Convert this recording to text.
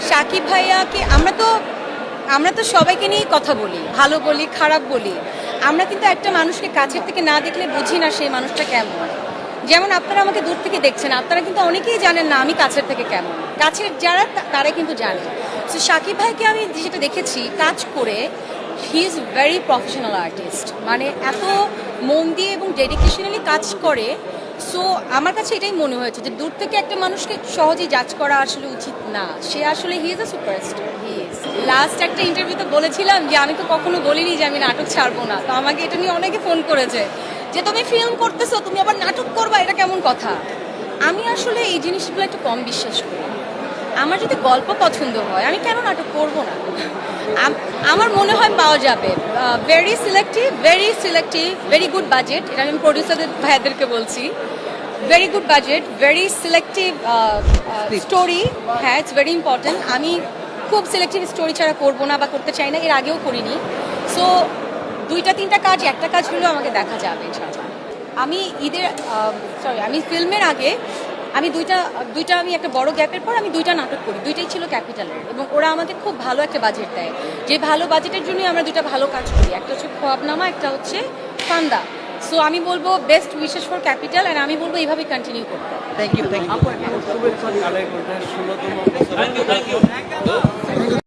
শাকিব ভাইয়াকে আমরা তো সবাইকে নিয়েই কথা বলি, ভালো বলি, খারাপ বলি। আমরা কিন্তু একটা মানুষকে কাছের থেকে না দেখলে বুঝি না সেই মানুষটা কেমন। যেমন আপনারা আমাকে দূর থেকে দেখছেন, আপনারা কিন্তু অনেকেই জানেন না আমি কাছের থেকে কেমন। কাছের যারা তারা কিন্তু জানে। সো শাকিব ভাইকে আমি যেটা দেখেছি কাজ করে, he is very professional artist. মানে এত মন দিয়ে এবং ডেডিকেশনালি কাজ করে। সো আমার কাছে এটাই মনে হয়েছে যে দূর থেকে একটা মানুষকে সহজেই জাজ করা আসলে উচিত না। সে আসলে he is a superstar, he is. Last একটা ইন্টারভিউতে বলেছিলাম যে আমি তো কখনো বলিনি যে আমি নাটক ছাড়বো না। তো আমাকে এটা নিয়ে অনেকে ফোন করেছে যে তুমি ফিল্ম করতেছো, তুমি আবার নাটক করবা, এটা কেমন কথা। আমি আসলে এই জিনিসগুলো একটু কম বিশ্বাস করি। আমার যদি গল্প পছন্দ হয় আমি কেন নাটক করব না। আমার মনে হয় পাওয়া যাবে। Very selective, very good budget. এটা আমি প্রডিউসারদের ভাইয়াদেরকে বলছি। Very good budget, very selective story. হ্যাঁ, ইটস ভেরি ইম্পর্টেন্ট। আমি খুব সিলেক্টিভ স্টোরি ছাড়া করবো না বা করতে চাই না, এর আগেও করিনি। সো 2-3টা কাজ, একটা কাজ হলেও আমাকে দেখা যাবে ইনশাআল্লাহ। আমি আমি ফিল্মের আগে আমি দুইটা আমি একটা বড় গ্যাপের পর আমি 2টা নাটক করি। 2টাই ছিল ক্যাপিটালের, এবং ওরা আমাকে খুব ভালো একটা বাজেট দেয়। যে ভালো বাজেটের জন্যই আমরা 2টা ভালো কাজ করি। একটা হচ্ছে খোয়াবনামা, একটা হচ্ছে ফান্দা। সো আমি বলবো বেস্ট উইশেস ফর ক্যাপিটাল, আর আমি বলবো এইভাবে কন্টিনিউ করতে। Thank you. শুভেচ্ছা কালাই করতে 16তম বছর।